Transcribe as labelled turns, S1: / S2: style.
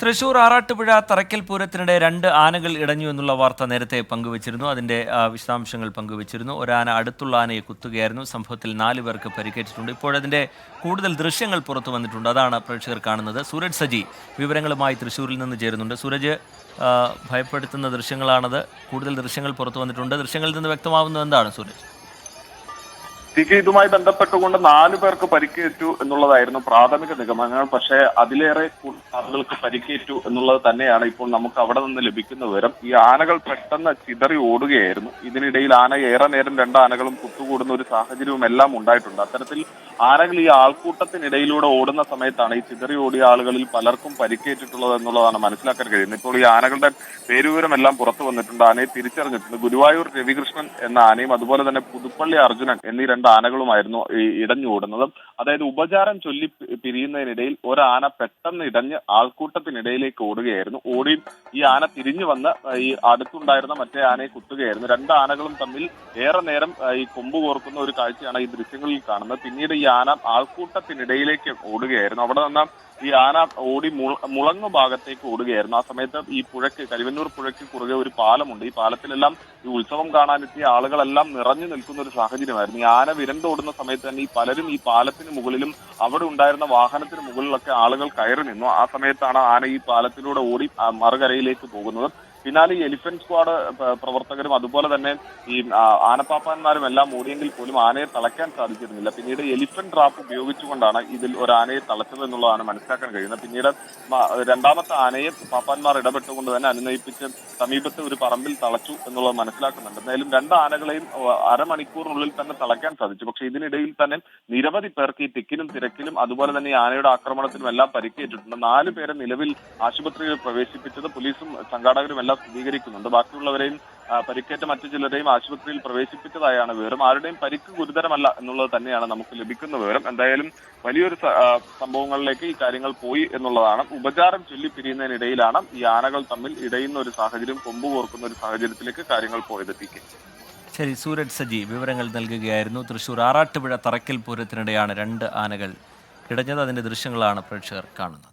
S1: തൃശൂർ ആറാട്ടുപുഴ തറയ്ക്കൽ പൂരത്തിനിടെ 2 ആനകൾ ഇടഞ്ഞു എന്നുള്ള വാർത്ത നേരത്തെ പങ്കുവച്ചിരുന്നു. അതിന്റെ വിശദാംശങ്ങൾ പങ്കുവച്ചിരുന്നു. ഒരാന അടുത്തുള്ള ആനയെ കുത്തുകയായിരുന്നു. സംഭവത്തിൽ 4 പേർക്ക് പരിക്കേറ്റിട്ടുണ്ട്. ഇപ്പോഴതിന്റെ കൂടുതൽ ദൃശ്യങ്ങൾ പുറത്തു വന്നിട്ടുണ്ട്. അതാണ് പ്രേക്ഷകർ കാണുന്നത്. സൂരജ് സജി വിവരങ്ങളുമായി തൃശ്ശൂരിൽ നിന്ന് ചേരുന്നുണ്ട്. സൂരജ്, ഭയപ്പെടുത്തുന്ന ദൃശ്യങ്ങളാണത്. കൂടുതൽ ദൃശ്യങ്ങൾ പുറത്തു വന്നിട്ടുണ്ട്. ദൃശ്യങ്ങളിൽ നിന്ന് വ്യക്തമാവുന്നത് എന്താണ് സൂരജ്?
S2: ഇതുമായി ബന്ധപ്പെട്ടുകൊണ്ട് 4 പേർക്ക് പരിക്കേറ്റു എന്നുള്ളതായിരുന്നു പ്രാഥമിക നിഗമനങ്ങൾ. പക്ഷേ അതിലേറെ ആളുകൾക്ക് പരിക്കേറ്റു എന്നുള്ളത് തന്നെയാണ് ഇപ്പോൾ നമുക്ക് അവിടെ നിന്ന് ലഭിക്കുന്ന വിവരം. ഈ ആനകൾ പെട്ടെന്ന് ചിതറി ഓടുകയായിരുന്നു. ഇതിനിടയിൽ ആന ഏറെ നേരം 2 ആനകളും കുത്തുകൂടുന്ന ഒരു സാഹചര്യവും എല്ലാം ഉണ്ടായിട്ടുണ്ട്. അത്തരത്തിൽ ആനകൾ ഈ ആൾക്കൂട്ടത്തിനിടയിലൂടെ ഓടുന്ന സമയത്താണ് ഈ ചിതറി ഓടിയ ആളുകളിൽ പലർക്കും പരിക്കേറ്റിട്ടുള്ളത് എന്നുള്ളതാണ് മനസ്സിലാക്കാൻ കഴിയുന്നത്. ഇപ്പോൾ ഈ ആനകളുടെ പേരുവിവരമെല്ലാം പുറത്തു വന്നിട്ടുണ്ട്. ആനയെ തിരിച്ചറിഞ്ഞിട്ടുണ്ട്. ഗുരുവായൂർ രവികൃഷ്ണൻ എന്ന ആനയും അതുപോലെ തന്നെ പുതുപ്പള്ളി അർജുനൻ എന്നീ 2 ആനകളുമായിരുന്നു ഇടഞ്ഞു ഓടുന്നത്. അതായത് ഉപചാരം ചൊല്ലി പിരിയുന്നതിനിടയിൽ ഒരാന പെട്ടെന്ന് ഇടഞ്ഞ് ആൾക്കൂട്ടത്തിനിടയിലേക്ക് ഓടുകയായിരുന്നു. ഓടി ഈ ആന തിരിഞ്ഞു വന്ന് ഈ അടുത്തുണ്ടായിരുന്ന മറ്റേ ആനയെ കുത്തുകയായിരുന്നു. 2 ആനകളും തമ്മിൽ ഏറെ നേരം ഈ കൊമ്പ് കോർക്കുന്ന ഒരു കാഴ്ചയാണ് ഈ ദൃശ്യങ്ങളിൽ കാണുന്നത്. പിന്നീട് ഈ ആന ആൾക്കൂട്ടത്തിനിടയിലേക്ക് ഓടുകയായിരുന്നു. അവിടെ നിന്ന് ഈ ആന ഓടി മുളങ്ങു ഭാഗത്തേക്ക് ഓടുകയായിരുന്നു. ആ സമയത്ത് ഈ പുഴയ്ക്ക്, കരിവന്നൂർ പുഴയ്ക്ക് കുറുകെ ഒരു പാലമുണ്ട്. ഈ പാലത്തിലെല്ലാം ഈ ഉത്സവം കാണാനെത്തിയ ആളുകളെല്ലാം നിറഞ്ഞു നിൽക്കുന്ന ഒരു സാഹചര്യമായിരുന്നു. ഈ ആന വിരണ്ടോടുന്ന സമയത്ത് തന്നെ ഈ പലരും ഈ പാലത്തിന് മുകളിലും അവിടെ ഉണ്ടായിരുന്ന വാഹനത്തിന് മുകളിലൊക്കെ ആളുകൾ കയറി നിന്നു. ആ സമയത്താണ് ആന ഈ പാലത്തിലൂടെ ഓടി മറുകരയിലേക്ക് പോകുന്നത്. പിന്നാലെ ഈ എലിഫന്റ് സ്ക്വാഡ് പ്രവർത്തകരും അതുപോലെ തന്നെ ഈ ആനപ്പാപ്പാന്മാരും എല്ലാം ഓടിയെങ്കിൽ പോലും ആനയെ തളയ്ക്കാൻ സാധിച്ചിരുന്നില്ല. പിന്നീട് എലിഫന്റ് ട്രാപ്പ് ഉപയോഗിച്ചുകൊണ്ടാണ് ഇതിൽ ഒരു ആനയെ തളച്ചത് എന്നുള്ളതാണ് മനസ്സിലാക്കാൻ കഴിയുന്നത്. പിന്നീട് 2ാമത്തെ ആനയെ പാപ്പാന്മാർ ഇടപെട്ടുകൊണ്ട് തന്നെ അനുനയിപ്പിച്ച് സമീപത്തെ ഒരു പറമ്പിൽ തളച്ചു എന്നുള്ളത് മനസ്സിലാക്കുന്നുണ്ട്. എന്തായാലും 2 ആനകളെയും അരമണിക്കൂറിനുള്ളിൽ തന്നെ തളയ്ക്കാൻ സാധിച്ചു. പക്ഷേ ഇതിനിടയിൽ തന്നെ നിരവധി പേർക്ക് ഈ തിക്കിലും തിരക്കിലും അതുപോലെ തന്നെ ഈ ആനയുടെ ആക്രമണത്തിനും എല്ലാം പരിക്കേറ്റിട്ടുണ്ട്. 4 പേരെ നിലവിൽ ആശുപത്രിയിൽ പ്രവേശിപ്പിച്ചത് പോലീസും സംഘാടകരും എല്ലാം സ്ഥിരീകരിക്കുന്നുണ്ട്. ബാക്കിയുള്ളവരെയും പരിക്കേറ്റ മറ്റു ചിലരെയും ആശുപത്രിയിൽ പ്രവേശിപ്പിച്ചതായാണ് വിവരം. ആരുടെയും പരിക്ക് ഗുരുതരമല്ല എന്നുള്ളത് തന്നെയാണ് നമുക്ക് ലഭിക്കുന്ന വിവരം. എന്തായാലും വലിയൊരു സംഭവങ്ങളിലേക്ക് ഈ കാര്യങ്ങൾ പോയി എന്നുള്ളതാണ്. ഉപചാരം ചൊല്ലി പിരിയുന്നതിനിടയിലാണ് ഈ ആനകൾ തമ്മിൽ ഇടയുന്ന ഒരു സാഹചര്യം, കൊമ്പ് കോർക്കുന്ന ഒരു സാഹചര്യത്തിലേക്ക് കാര്യങ്ങൾ പോയതെത്തിക്കും.
S1: ശരി, സൂരജ് സജി വിവരങ്ങൾ നൽകുകയായിരുന്നു. തൃശൂർ ആറാട്ടുപുഴ തറയ്ക്കൽ പൂരത്തിനിടെയാണ് 2 ആനകൾ ഇടഞ്ഞത്. അതിന്റെ ദൃശ്യങ്ങളാണ് പ്രേക്ഷകർ കാണുന്നത്.